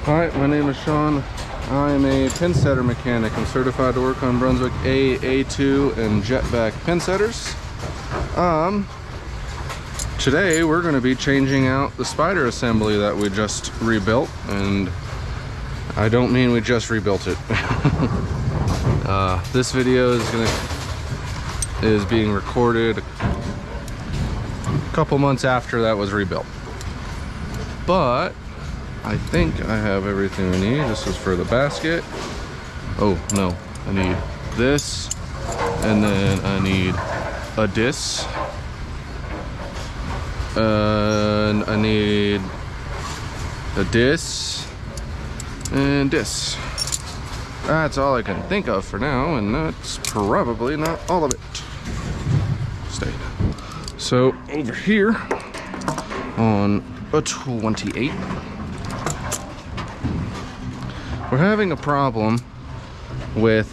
Hi, my name is Sean. I am a pinsetter mechanic. I'm certified to work on Brunswick A, A2, and jetback pinsetters. Today we're going to be changing out the spider assembly that we just rebuilt, and I don't mean we just rebuilt it. This video is being recorded a couple months after that was rebuilt. But I think I have everything we need. This is for the basket. Oh no, I need this, and then I need a disc, and I need a disc and disc. That's all I can think of for now, and that's probably not all of it. Stay. So over here on a 28, we're having a problem with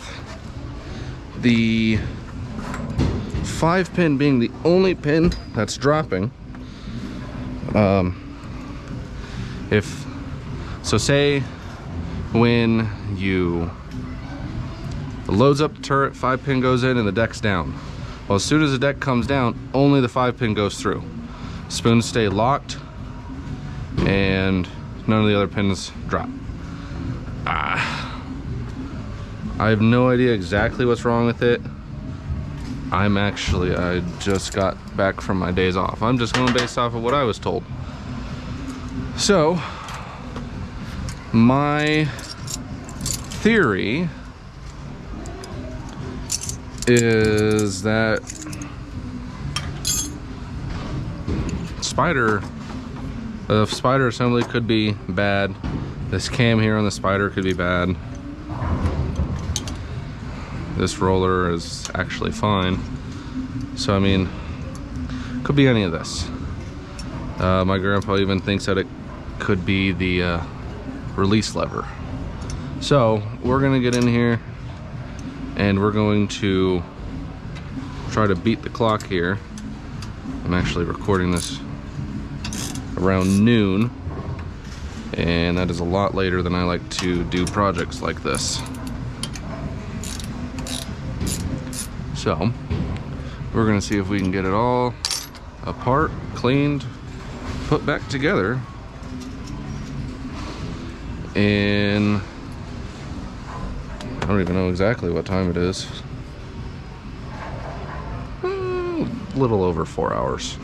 the 5-pin being the only pin that's dropping. Say when you loads up the turret, 5-pin goes in and the deck's down. Well, as soon as the deck comes down, only the 5-pin goes through. Spoons stay locked and none of the other pins drop. I have no idea exactly what's wrong with it. I just got back from my days off. I'm just going based off of what I was told. So, my theory is that the spider assembly could be bad. This cam here on the spider could be bad. This roller is actually fine. So I mean, could be any of this. My grandpa even thinks that it could be the release lever. So we're gonna get in here and we're going to try to beat the clock here. I'm actually recording this around noon, and that is a lot later than I like to do projects like this. So we're gonna see if we can get it all apart, cleaned, put back together, and I don't even know exactly what time it is. A little over 4 hours.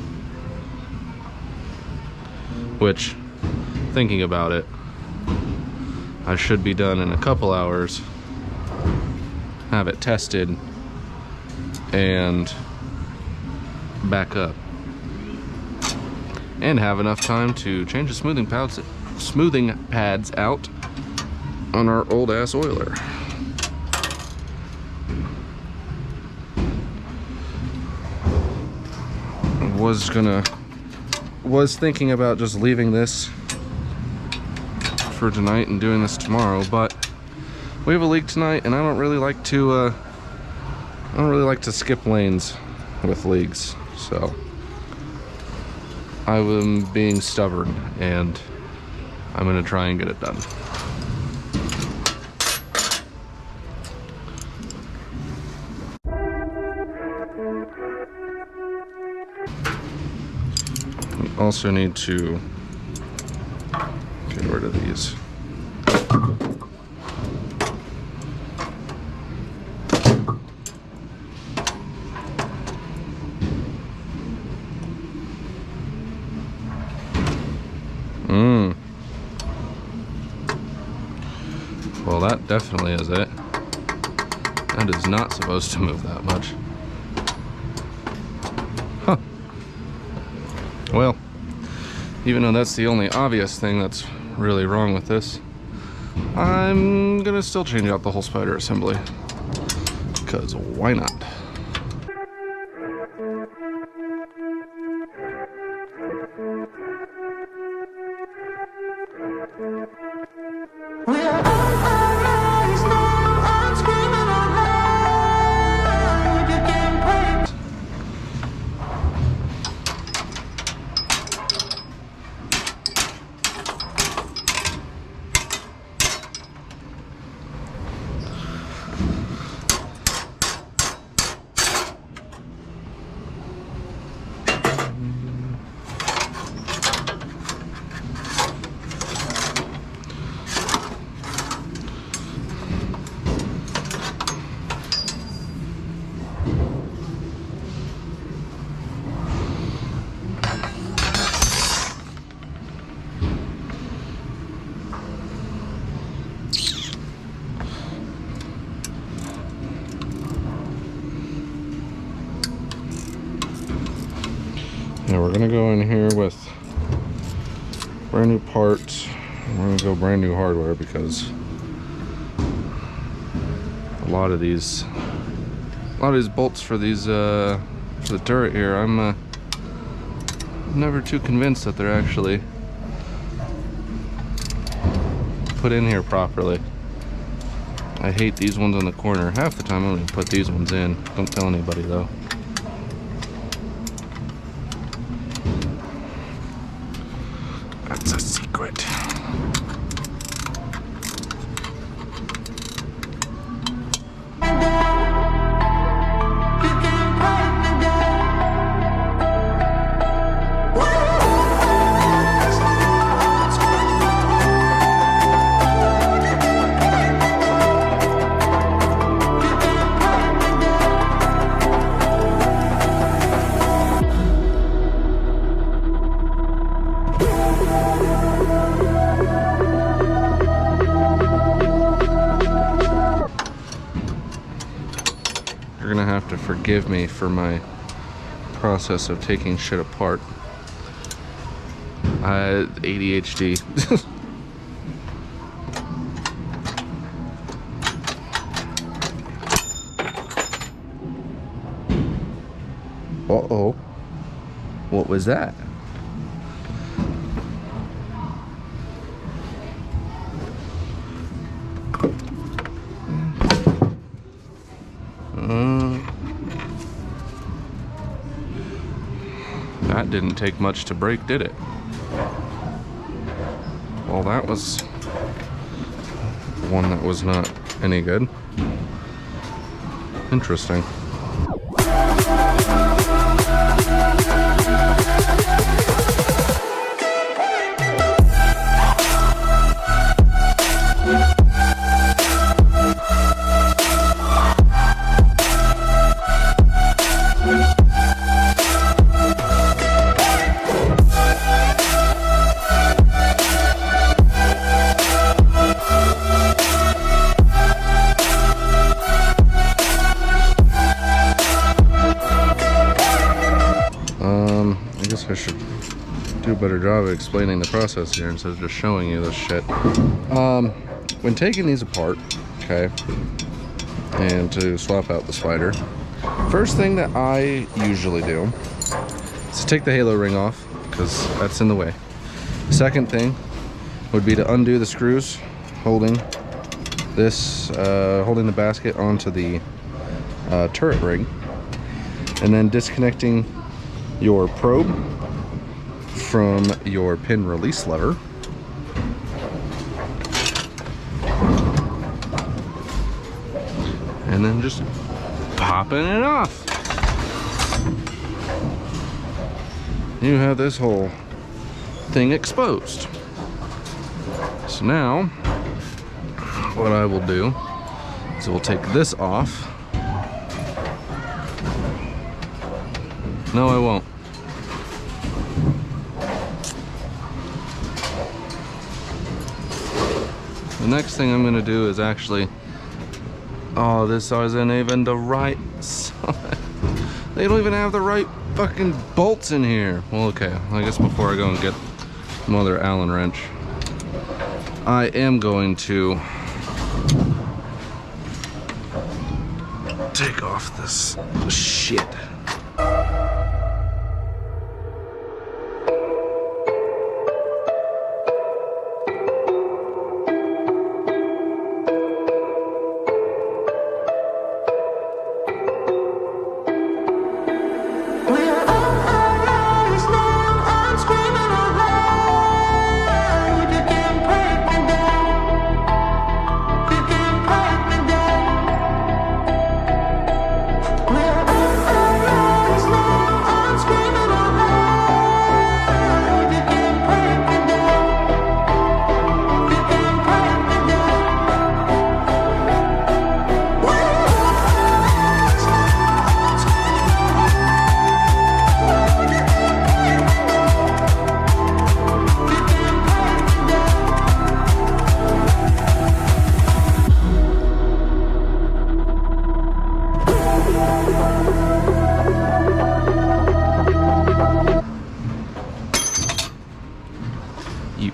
Which, thinking about it, I should be done in a couple hours, have it tested, and back up. And have enough time to change the smoothing pads out on our old ass oiler. Was thinking about just leaving this for tonight and doing this tomorrow, but we have a leak tonight, and I don't really like to skip lanes with leaks, so I am being stubborn and I'm gonna try and get it done. Also need to get rid of these. Well, that definitely is it. That is not supposed to move that much. Huh. Well, even though that's the only obvious thing that's really wrong with this, I'm gonna still change out the whole spider assembly, because why not? we're gonna go in here with brand new parts. We're gonna go brand new hardware because a lot of these bolts for these for the turret here, I'm never too convinced that they're actually put in here properly. I hate these ones on the corner. Half the time I'm gonna put these ones in. Don't tell anybody though. That's a secret. You're gonna have to forgive me for my process of taking shit apart. ADHD. Uh-oh. What was that? That didn't take much to break, did it? Well, that was one that was not any good. Interesting. I should do a better job of explaining the process here instead of just showing you this shit. When taking these apart, okay, and to swap out the spider, first thing that I usually do is to take the halo ring off because that's in the way. Second thing would be to undo the screws holding this, holding the basket onto the turret ring, and then disconnecting your probe from your pin release lever. And then just popping it off. You have this whole thing exposed. So now, what I will do is we'll take this off. No, I won't. The next thing I'm gonna do is actually, oh, this isn't even the right side. They don't even have the right fucking bolts in here. Well, okay, I guess before I go and get another Allen wrench, I am going to take off this shit.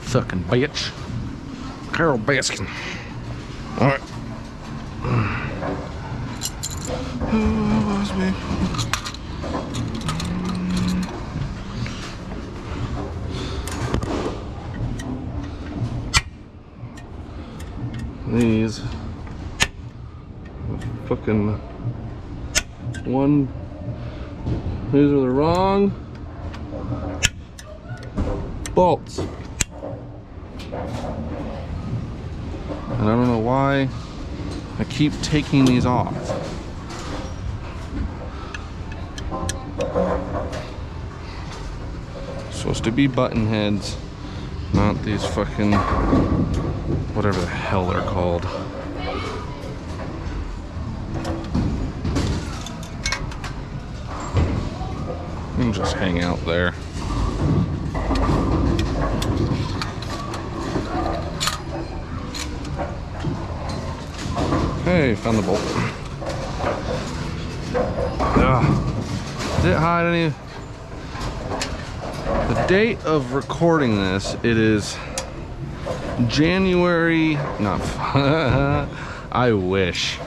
Fucking bitch. Carol Baskin. Alright. Oh, was me. These fucking one. These are the wrong bolts. And I don't know why I keep taking these off. Supposed to be button heads, not these fucking whatever the hell they're called. You can just hang out there. Hey, found the bolt. Did it hide any? The date of recording this, it is January, not, I wish.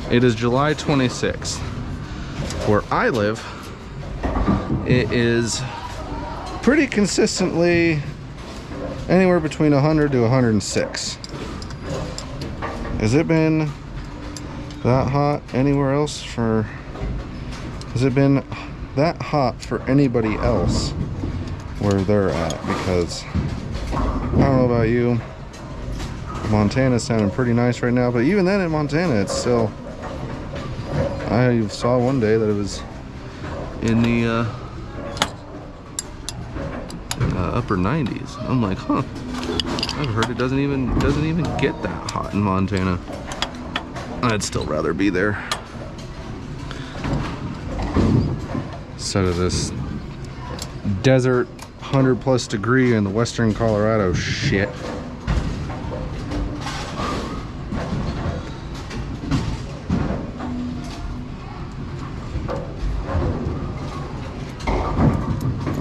It is July 26th. Where I live, it is pretty consistently anywhere between 100 to 106. Has it been that hot anywhere else has it been that hot for anybody else where they're at? Because I don't know about you, Montana's sounding pretty nice right now, but even then in Montana it's still, I saw one day that it was in the upper 90s. I'm like, huh, I've heard it doesn't even get that hot in Montana. I'd still rather be there instead of this desert 100+ degree in the western Colorado shit.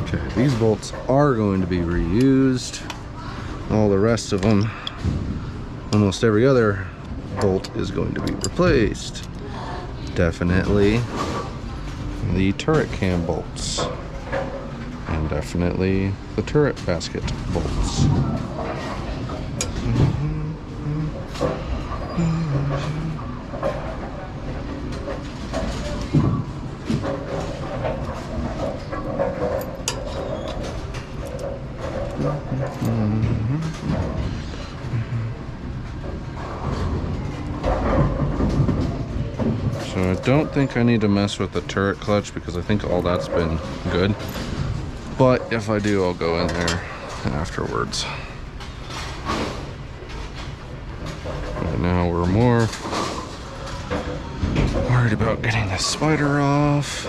Okay, these bolts are going to be reused. All the rest of them, almost every other bolt is going to be replaced. Definitely the turret cam bolts. And definitely the turret basket bolts. So I don't think I need to mess with the turret clutch because I think all that's been good. But if I do, I'll go in there afterwards. Right now we're more worried about getting the spider off.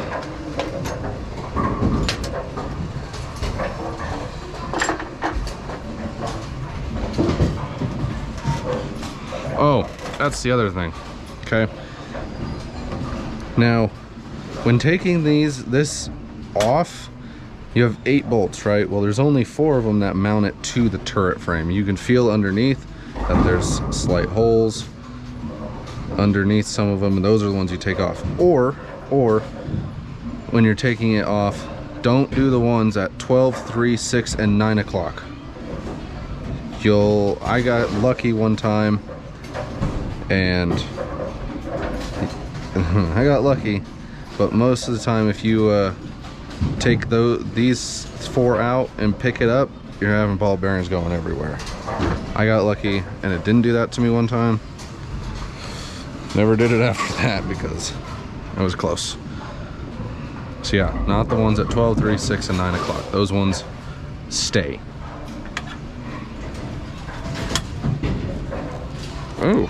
Oh, that's the other thing. Okay. Now, when taking this off, you have 8 bolts, right? Well, there's only 4 of them that mount it to the turret frame. You can feel underneath that there's slight holes underneath some of them, and those are the ones you take off. Or when you're taking it off, don't do the ones at 12, 3, 6, and 9 o'clock. I got lucky one time, and I got lucky, but most of the time if you take these 4 out and pick it up, you're having ball bearings going everywhere. I got lucky and it didn't do that to me one time. Never did it after that because I was close. So yeah, not the ones at 12, 3, 6, and 9 o'clock. Those ones stay. Oh,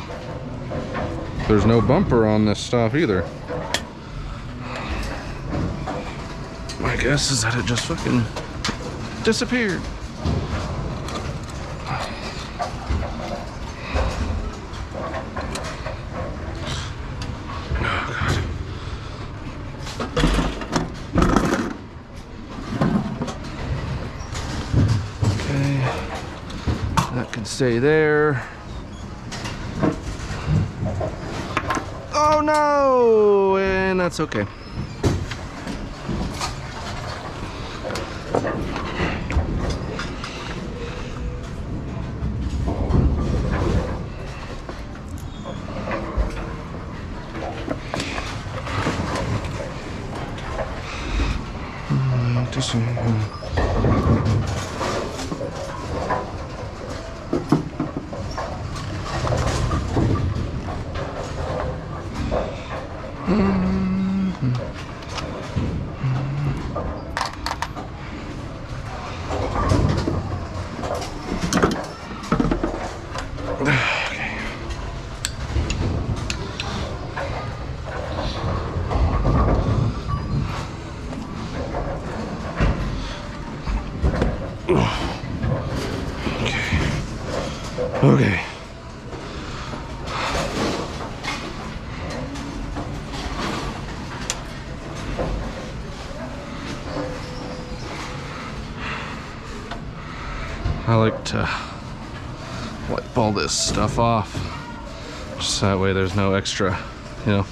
there's no bumper on this stuff either. My guess is that it just fucking disappeared. Okay. stay there. Oh no! And that's okay. Okay. I like to wipe all this stuff off, just that way there's no extra, you know,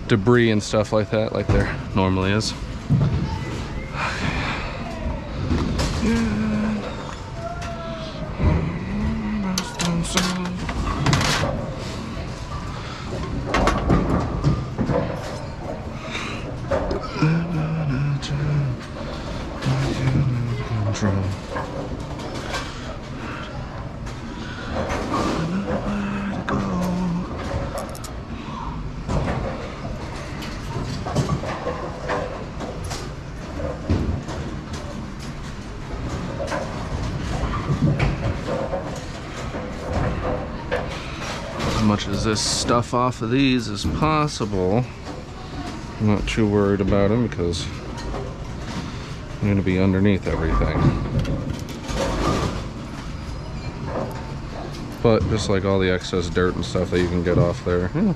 debris and stuff like that, like there normally is. As much as this stuff off of these as possible. I'm not too worried about them because I'm going to be underneath everything. But just like all the excess dirt and stuff that you can get off there, yeah.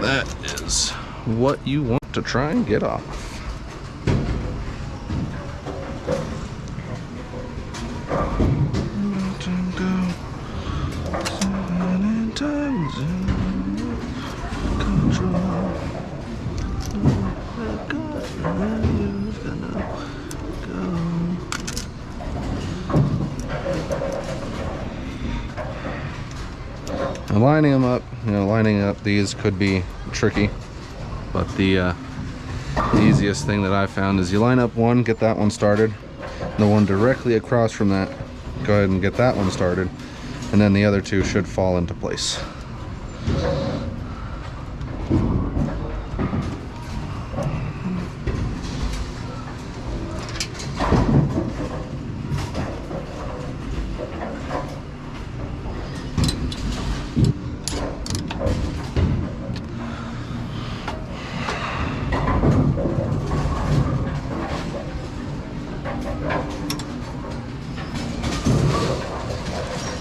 That is what you want to try and get off. And lining them up, you know, lining up these could be tricky, but the easiest thing that I found is you line up one, get that one started, the one directly across from that, go ahead and get that one started, and then the other two should fall into place.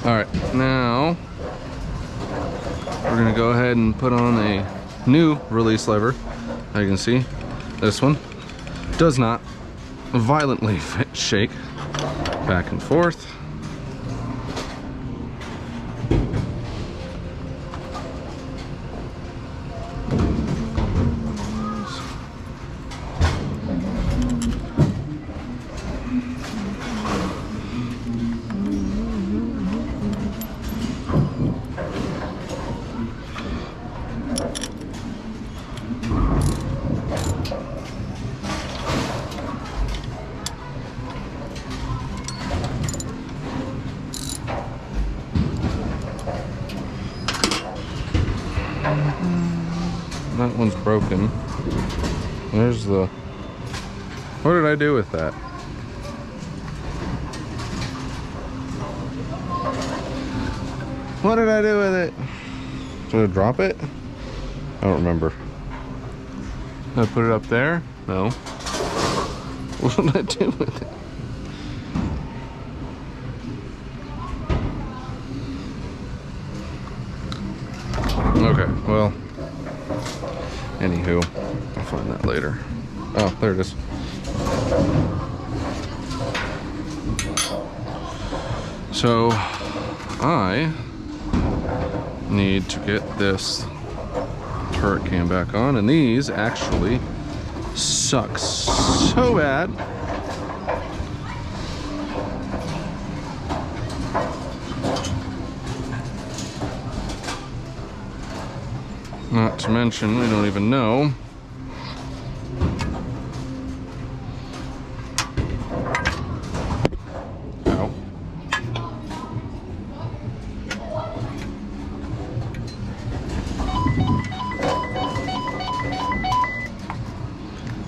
Alright, now we're going to go ahead and put on a new release lever. As you can see, this one does not violently shake back and forth. That one's broken. There's the... What did I do with that? What did I do with it? Did I drop it? I don't remember. Did I put it up there? No. What did I do with it? Okay, well, anywho, I'll find that later. Oh, there it is. So I need to get this turret cam back on, and these actually suck so bad. Not to mention, we don't even know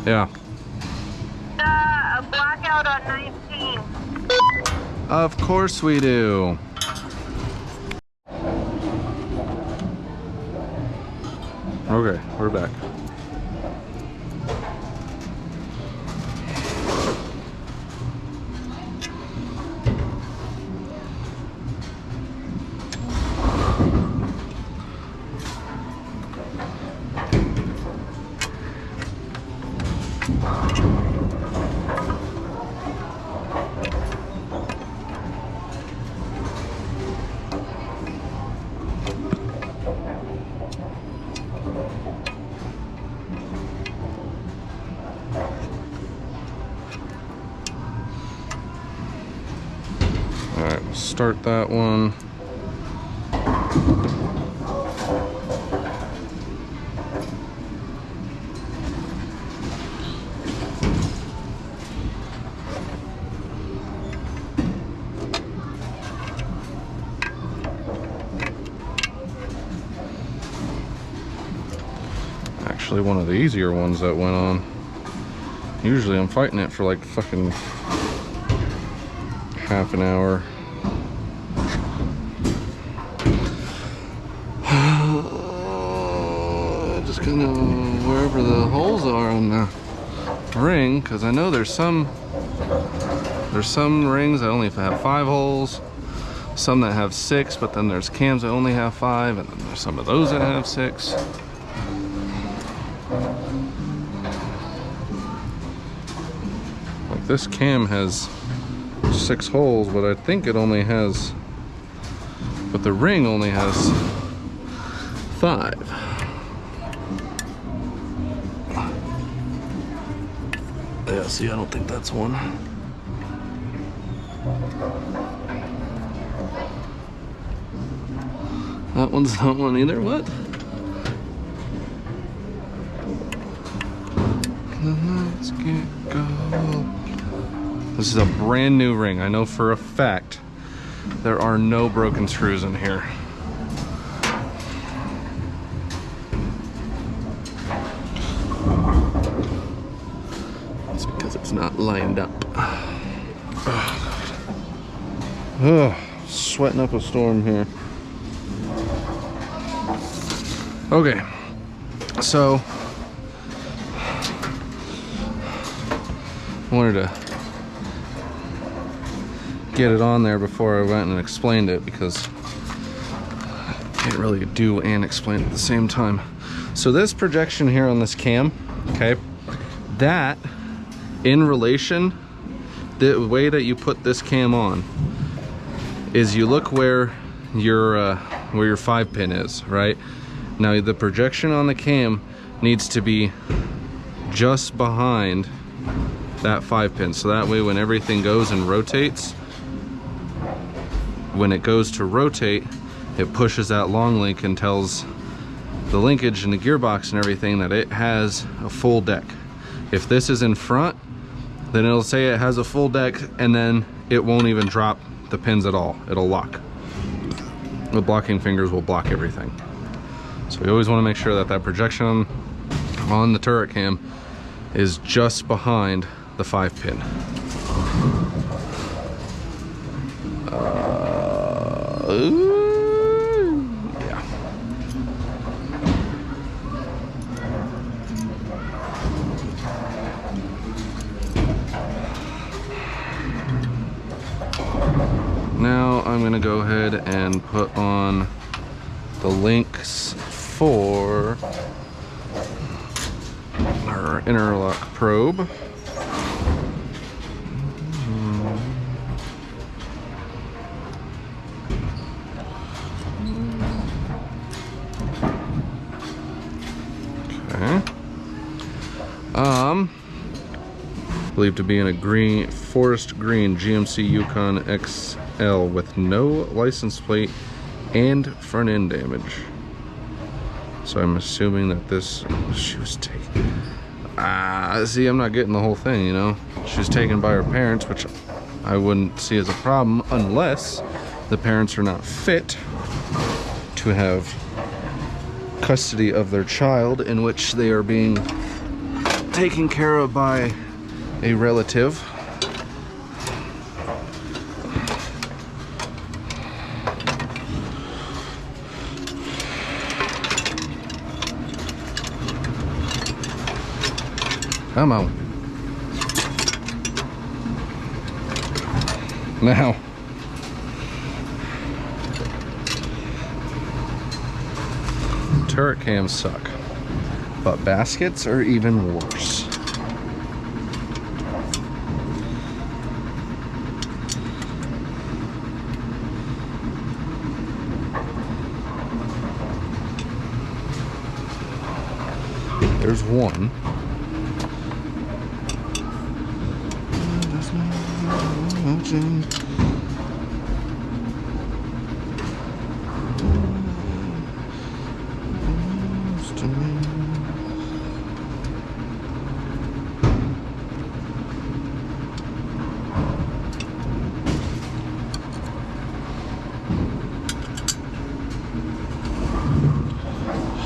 yeah. A blackout on 19. Of course we do. Okay, we're back. Alright, we'll start that one. Actually, one of the easier ones that went on. Usually I'm fighting it for like fucking half an hour. Just gonna wherever the holes are on the ring, because I know there's some rings that only have 5 holes, some that have 6, but then there's cams that only have 5, and then there's some of those that have 6. Like this cam has 6 holes, but I think it only has, but the ring only has 5. Yeah, see, I don't think that's one. That one's not one either. What? Let's get go. This is a brand new ring. I know for a fact there are no broken screws in here. It's because it's not lined up. Ugh, sweating up a storm here. Okay, so I wanted to get it on there before I went and explained it, because I can't really do and explain it at the same time. So this projection here on this cam, okay, that in relation, the way that you put this cam on is you look where your 5-pin is, right? Now the projection on the cam needs to be just behind that 5-pin, so that way when everything goes and rotates, when it goes to rotate, it pushes that long link and tells the linkage and the gearbox and everything that it has a full deck. If this is in front, then it'll say it has a full deck, and then it won't even drop the pins at all. It'll lock. The blocking fingers will block everything. So we always want to make sure that that projection on the turret cam is just behind the 5-pin. Yeah. Now I'm gonna go ahead and put on the links for our interlock probe. believed to be in a green, forest green GMC Yukon XL with no license plate and front end damage. So I'm assuming that this, she was taken. See, I'm not getting the whole thing, you know. She was taken by her parents, which I wouldn't see as a problem unless the parents are not fit to have custody of their child, in which they are being taken care of by a relative. Come on. Now. Turret cams suck, but baskets are even worse. There's one.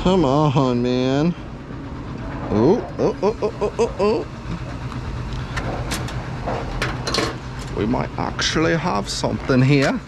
Come on, man. Oh. We might actually have something here.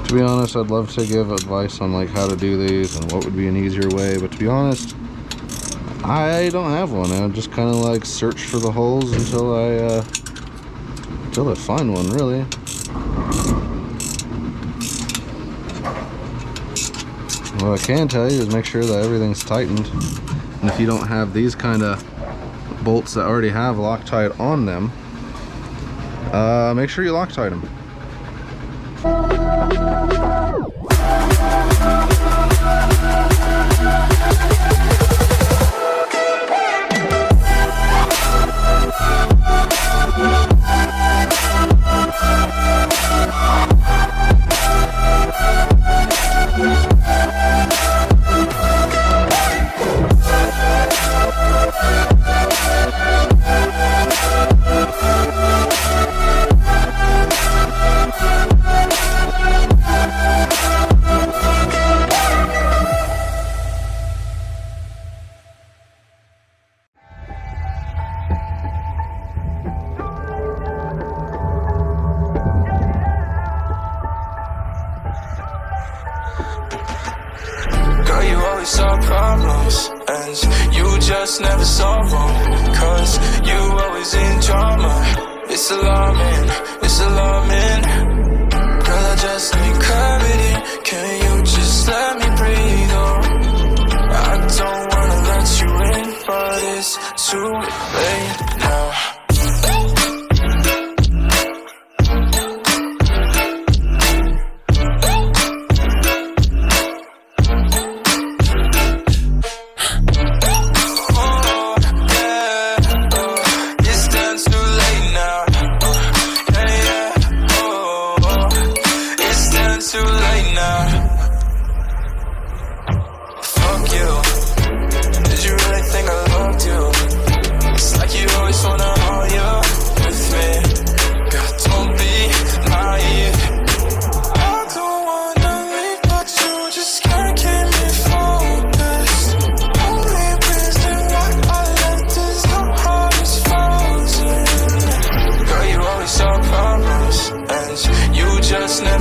To be honest, I'd love to give advice on like how to do these and what would be an easier way, but to be honest, I don't have one. I just kind of like search for the holes until I find one, really. What I can tell you is make sure that everything's tightened, and if you don't have these kind of bolts that already have Loctite on them, make sure you Loctite them. Solve problems, and you just never solve them, cause you always in drama. It's alarming, it's alarming. Girl, I just need clarity. Can you just let me breathe? Oh, I don't wanna let you in, but it's too late now.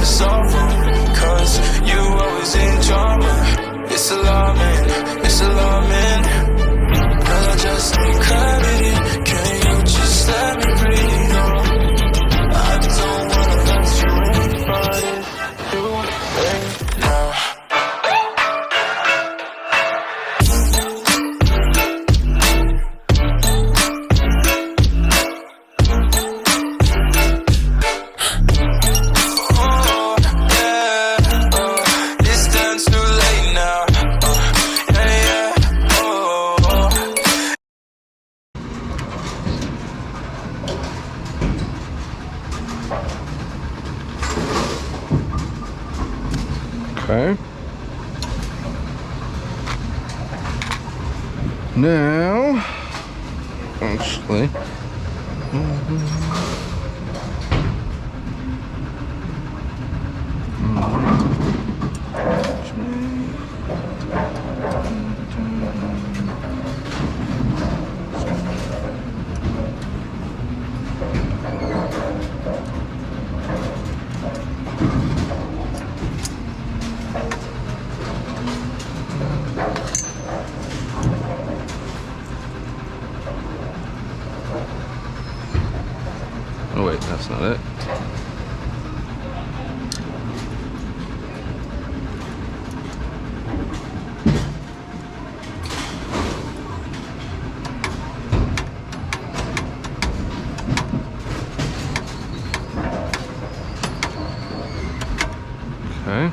never solve them, cause you always in drama. It's alarming, it's alarming. Girl, I just need clarity. Can you just let me breathe? Oh, I don't wanna let you in, but it's too late now. Okay. Now, actually, oh wait, that's not it. Okay.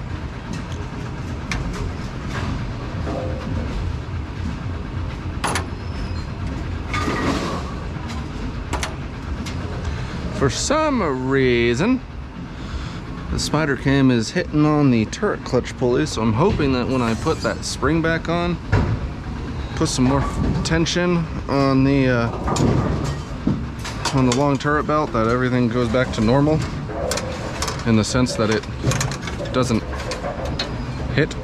For some reason, the spider cam is hitting on the turret clutch pulley, so I'm hoping that when I put that spring back on, put some more tension on the long turret belt, that everything goes back to normal in the sense that it doesn't hit.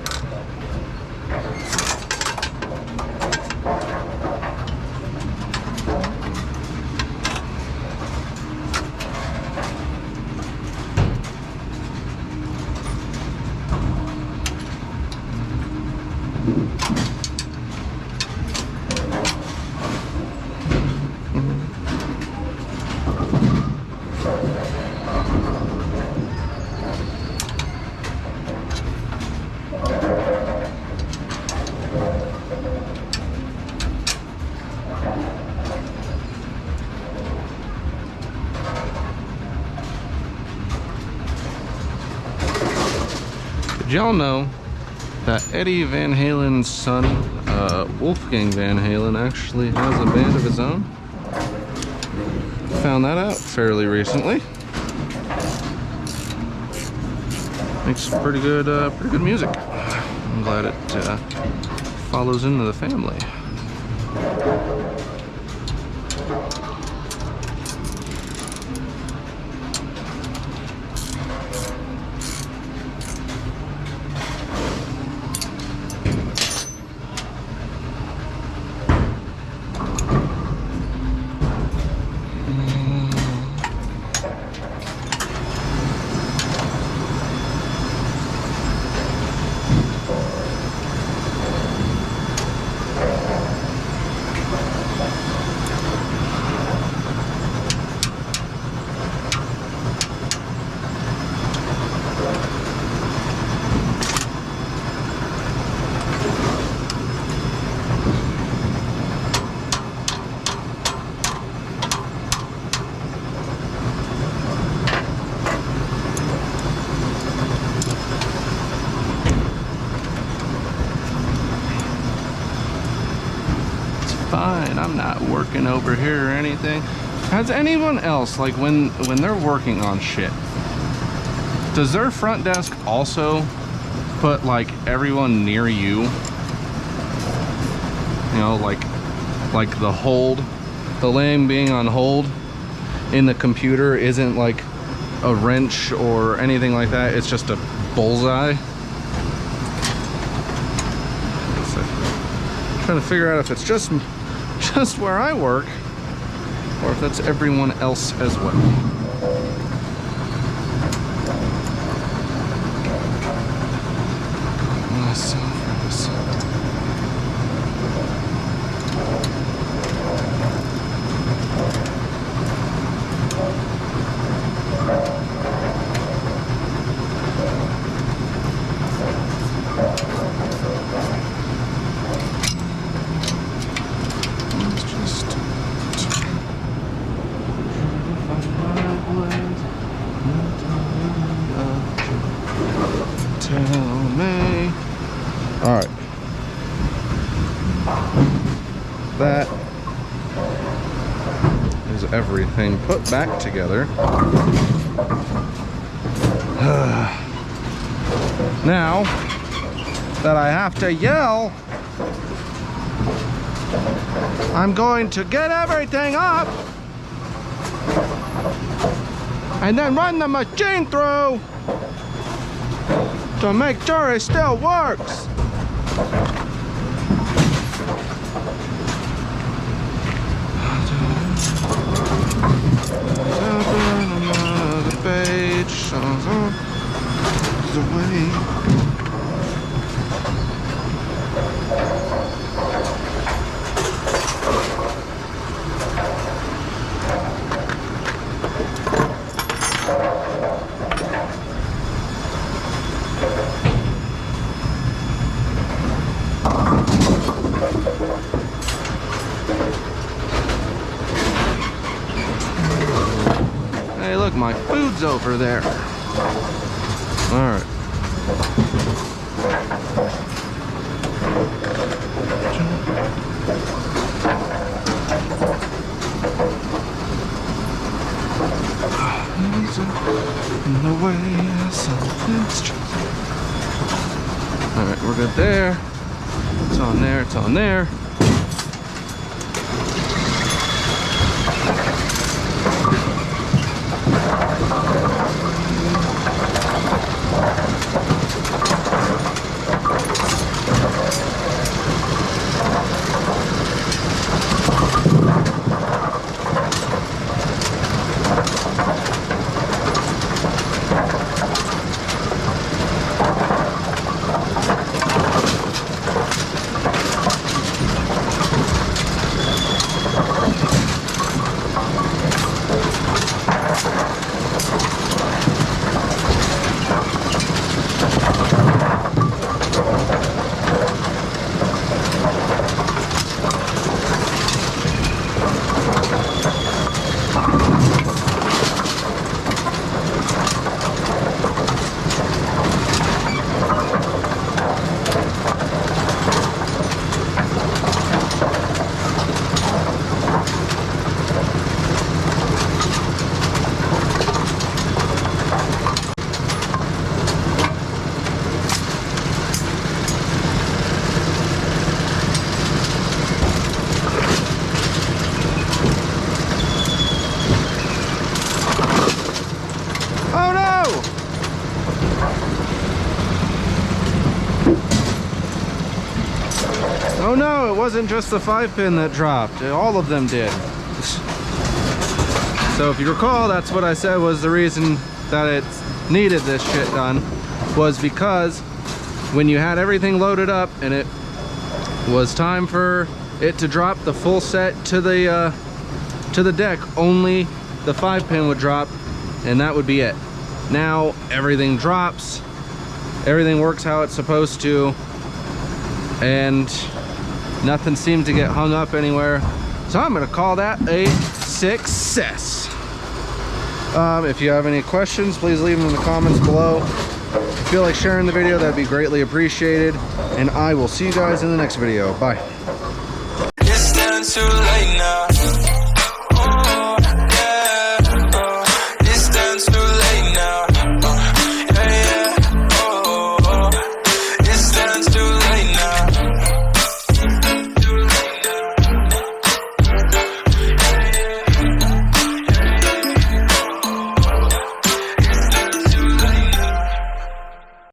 Did y'all know that Eddie Van Halen's son, Wolfgang Van Halen, actually has a band of his own? Found that out fairly recently. Makes pretty good music. I'm glad it follows into the family. Fine, I'm not working over here or anything. Has anyone else, like when they're working on shit, does their front desk also put like everyone near you? You know, like the hold, the lane being on hold in the computer isn't like a wrench or anything like that, it's just a bullseye. So, trying to figure out if it's just where I work or if that's everyone else as well. Tell me. All right. That is everything put back together. Now that I have to yell, I'm going to get everything up and then run the machine through to make sure it still works. Another page the way. Hey, look, my food's over there. All right. In the way something's. All right, we're good there. It's on there. It's on there. Oh no, it wasn't just the 5-pin that dropped. All of them did. So if you recall, that's what I said was the reason that it needed this shit done, was because when you had everything loaded up and it was time for it to drop the full set to the deck, only the 5-pin would drop and that would be it. Now everything drops, everything works how it's supposed to, and nothing seemed to get hung up anywhere. So I'm gonna call that a success. If you have any questions, please leave them in the comments below. If you feel like sharing the video, that'd be greatly appreciated. And I will see you guys in the next video. Bye. It's too late now.